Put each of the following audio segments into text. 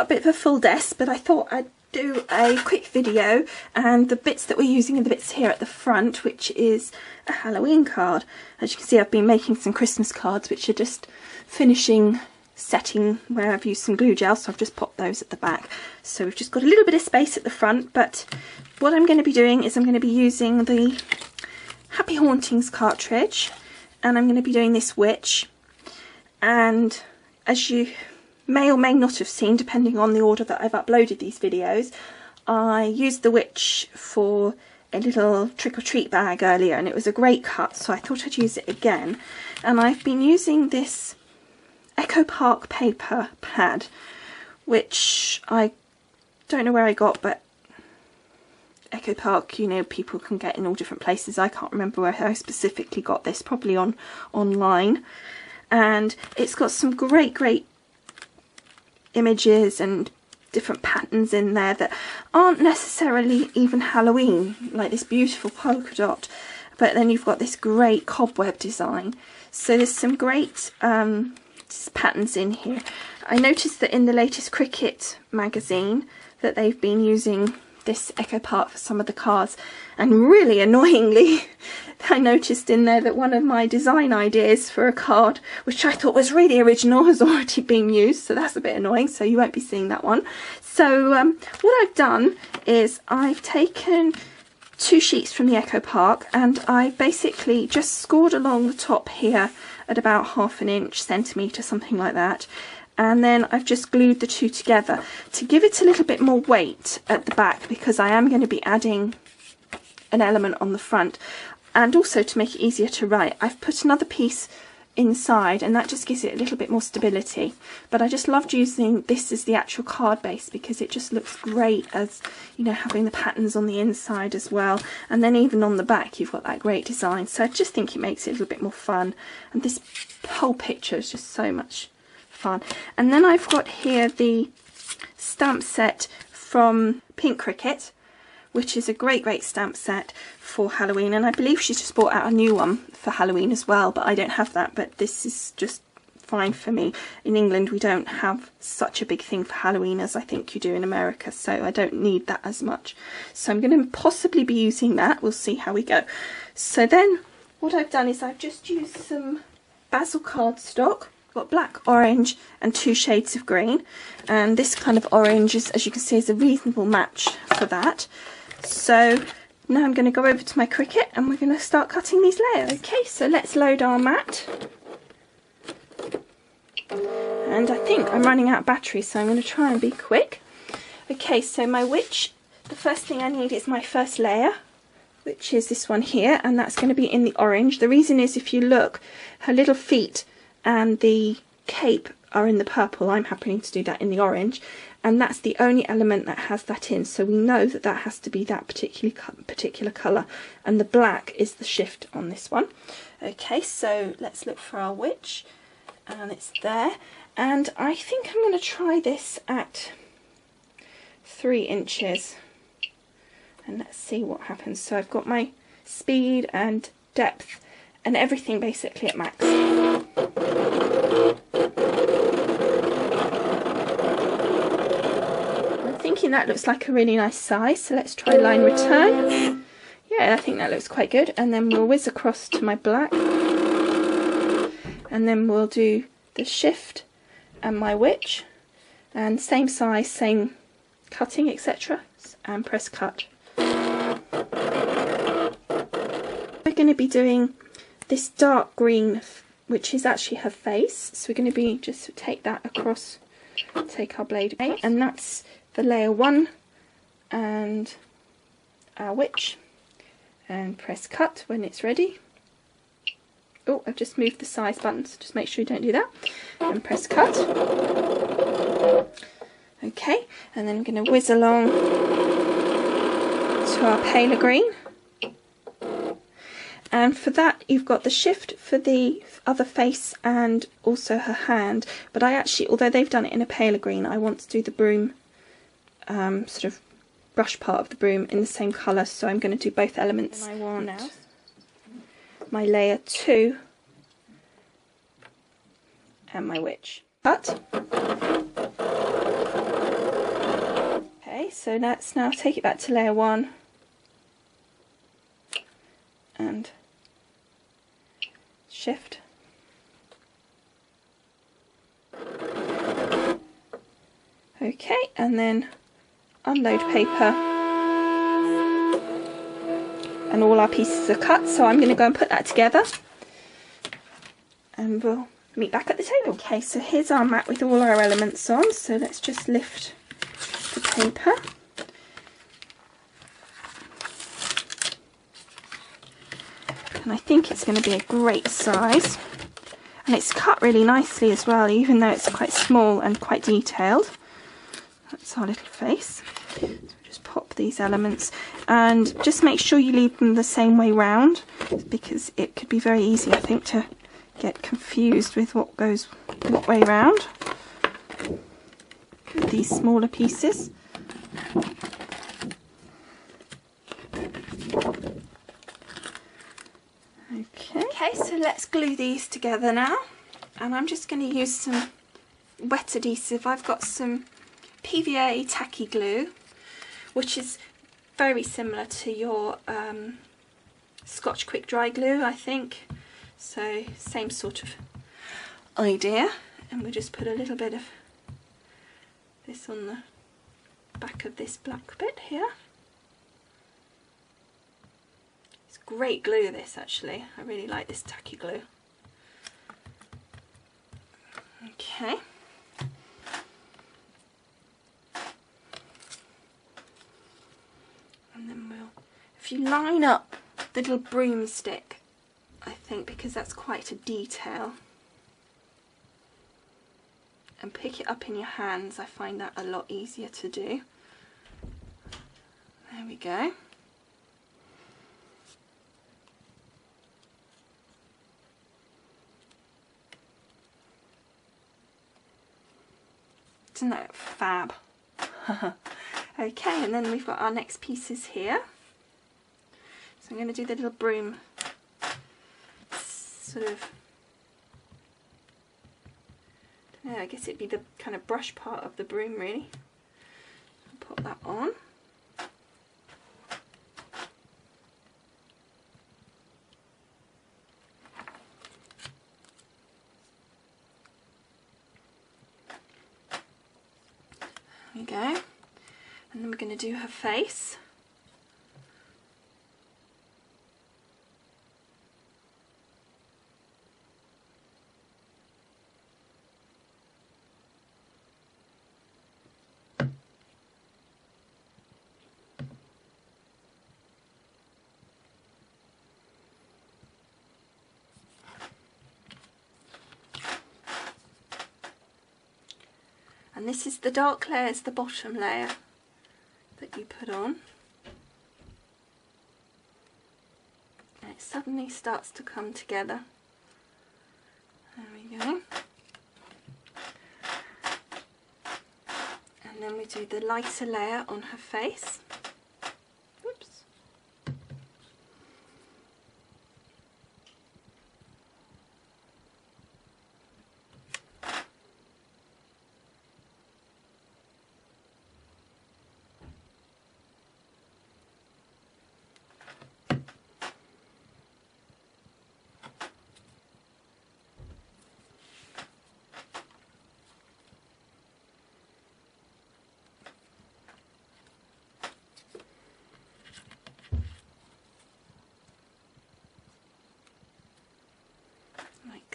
got a bit of a full desk, but I thought I'd do a quick video, and the bits that we're using are the bits here at the front, which is a Halloween card. As you can see, I've been making some Christmas cards which are just finishing setting where I've used some glue gel, so I've just popped those at the back. So we've just got a little bit of space at the front, but what I'm going to be doing is I'm going to be using the Happy Hauntings cartridge, and I'm going to be doing this witch. And as you may or may not have seen, depending on the order that I've uploaded these videos, I used the witch for a little trick-or-treat bag earlier, and it was a great cut, so I thought I'd use it again. And I've been using this Echo Park paper pad, which I don't know where I got, but Echo Park, you know, people can get in all different places. I can't remember where I specifically got this, probably online. And it's got some great images and different patterns in there that aren't necessarily even Halloween, like this beautiful polka dot, but then you've got this great cobweb design. So there's some great patterns in here. I noticed that in the latest Cricut magazine that they've been using this Echo Park for some of the cards, and really annoyingly I noticed in there that one of my design ideas for a card, which I thought was really original, has already been used, so that's a bit annoying, so you won't be seeing that one. So what I've done is I've taken 2 sheets from the Echo Park, and I basically just scored along the top here at about 1/2 inch, centimetre, something like that. And then I've just glued the two together to give it a little bit more weight at the back, because I am going to be adding an element on the front, and also to make it easier to write, I've put another piece inside, and that just gives it a little bit more stability. But I just loved using this as the actual card base, because it just looks great as, you know, having the patterns on the inside as well, and then even on the back you've got that great design. So I just think it makes it a little bit more fun, and this whole picture is just so much fun. And then I've got here the stamp set from Pink Cricut, which is a great stamp set for Halloween, and I believe she's just brought out a new one for Halloween as well, but I don't have that. But this is just fine for me. In England we don't have such a big thing for Halloween as I think you do in America, so I don't need that as much. So I'm going to possibly be using that. We'll see how we go. So then what I've done is I've just used some basil cardstock. Got black, orange and 2 shades of green, and this kind of orange is, as you can see, is a reasonable match for that. So now I'm going to go over to my Cricut and we're going to start cutting these layers. Okay, so let's load our mat, and I think I'm running out of battery, so I'm going to try and be quick. Okay, so my witch, the first thing I need is my first layer, which is this one here, and that's going to be in the orange. The reason is, if you look, her little feet and the cape are in the purple. I'm happening to do that in the orange, and that's the only element that has that in, so we know that that has to be that particular colour, and the black is the shift on this one. Okay, so let's look for our witch, and it's there, and I think I'm going to try this at 3 inches, and let's see what happens. So I've got my speed and depth and everything basically at max. I'm thinking that looks like a really nice size, so let's try line return. Yeah, I think that looks quite good. And then we'll whiz across to my black, and then we'll do the shift and my witch, and same size, same cutting, etc., and press cut. We're going to be doing this dark green, which is actually her face, so we're going to be just take that across, take our blade away, and that's the layer 1 and our witch, and press cut when it's ready. Oh, I've just moved the size button, so just make sure you don't do that, and press cut. Okay, and then I'm going to whiz along to our paler green. And for that you've got the shift for the other face and also her hand, but I actually, although they've done it in a paler green, I want to do the broom, sort of brush part of the broom in the same colour, so I'm going to do both elements. And I want now my layer 2 and my witch. Cut. so let's now take it back to layer 1 and shift. Okay, and then unload paper, and all our pieces are cut, so I'm going to go and put that together and we'll meet back at the table. Okay, so here's our mat with all our elements on, so let's just lift the paper. And I think it's going to be a great size, and it's cut really nicely as well, even though it's quite small and quite detailed. That's our little face. So just pop these elements, and just make sure you leave them the same way round, because it could be very easy, I think, to get confused with what goes what way round with these smaller pieces. Okay, so let's glue these together now, and I'm just going to use some wet adhesive. I've got some PVA tacky glue, which is very similar to your Scotch quick dry glue, I think, so same sort of idea. And we'll just put a little bit of this on the back of this black bit here. It's great glue, this, actually. I really like this tacky glue. Okay. And then if you line up the little broomstick, I think, because that's quite a detail, and pick it up in your hands, I find that a lot easier to do. There we go. Isn't that fab? Okay, and then we've got our next pieces here. So I'm going to do the little broom, sort of, yeah, I guess it'd be the kind of brush part of the broom, really. I'll put that on. There we go. And then we're going to do her face. And this is the dark layer, is the bottom layer that you put on. And it suddenly starts to come together. There we go. And then we do the lighter layer on her face. Oops.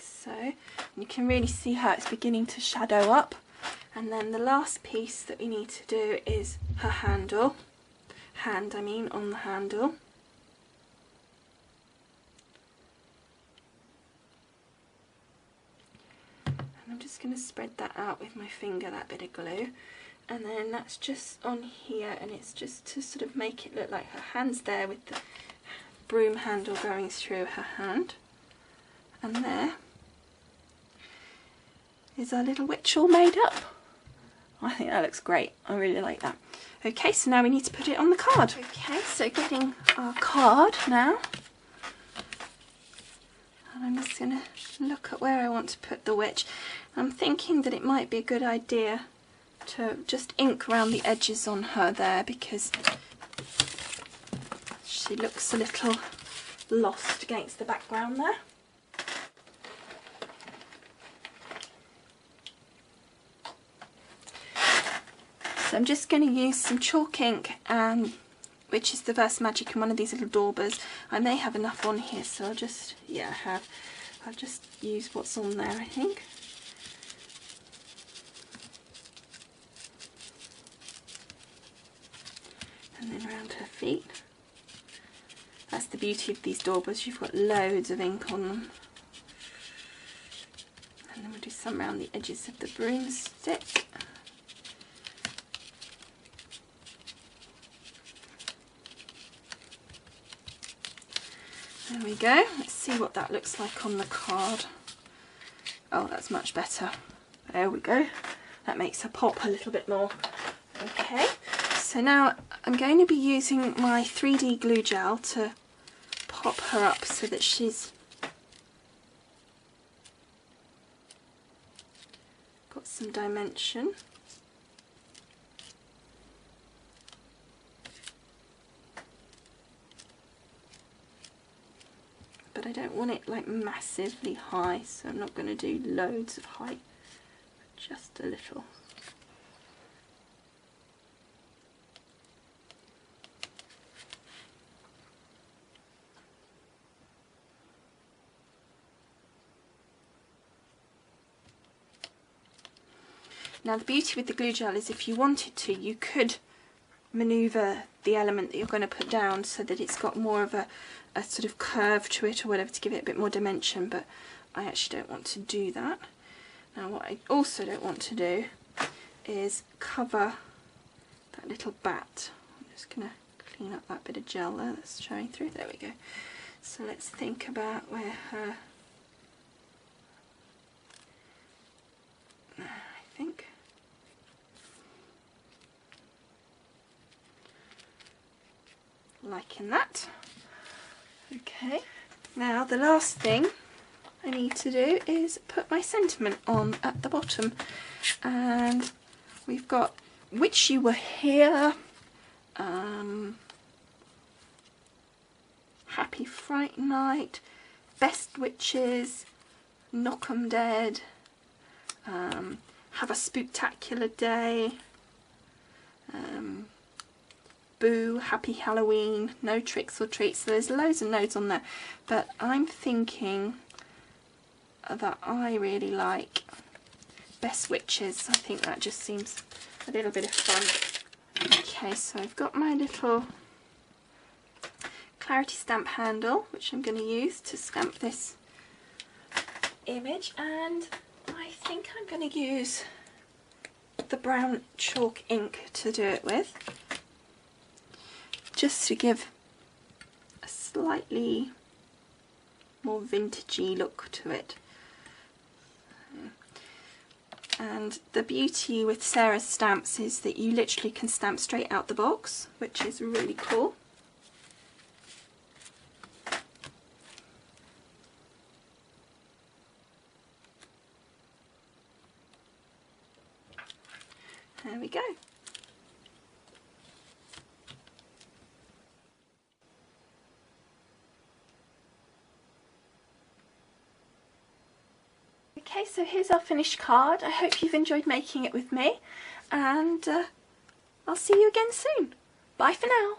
So, and you can really see how it's beginning to shadow up. And then the last piece that we need to do is her handle. On the handle. And I'm just going to spread that out with my finger, that bit of glue. And then that's just on here, and it's just to sort of make it look like her hand's there with the broom handle going through her hand. And there is our little witch all made up. I think that looks great. I really like that. Okay, so now we need to put it on the card. Okay, so getting our card now. And I'm just going to look at where I want to put the witch. I'm thinking that it might be a good idea to just ink around the edges on her there because she looks a little lost against the background there. So I'm just going to use some chalk ink, and which is the Verse Magic, and one of these little daubers. I may have enough on here, so I'll just, yeah, I'll just use what's on there, I think. And then around her feet. That's the beauty of these daubers, you've got loads of ink on them. And then we'll do some around the edges of the broomstick. There we go. Let's see what that looks like on the card. Oh, that's much better. There we go. That makes her pop a little bit more. Okay, so now I'm going to be using my 3D glue gel to pop her up so that she's got some dimension. But I don't want it like massively high, so I'm not going to do loads of height, just a little. Now the beauty with the glue gel is if you wanted to, you could manoeuvre the element that you're going to put down so that it's got more of a sort of curve to it or whatever to give it a bit more dimension, but I actually don't want to do that. Now what I also don't want to do is cover that little bat. I'm just going to clean up that bit of gel there that's showing through. There we go. So let's think about where her, I think, liking that. Okay, now the last thing I need to do is put my sentiment on at the bottom, and we've got Wish You Were Here, Happy Fright Night, Best Witches, Knock 'em Dead, Have a Spooktacular Day, Boo, Happy Halloween, No Tricks or Treats. So there's loads of notes on there, but I'm thinking that I really like Best Witches. I think that just seems a little bit of fun. Okay, so I've got my little clarity stamp handle, which I'm going to use to stamp this image, and I think I'm going to use the brown chalk ink to do it with, just to give a slightly more vintagey look to it. And the beauty with Sarah's stamps is that you literally can stamp straight out the box, which is really cool. There we go. Okay, so here's our finished card. I hope you've enjoyed making it with me, and I'll see you again soon. Bye for now.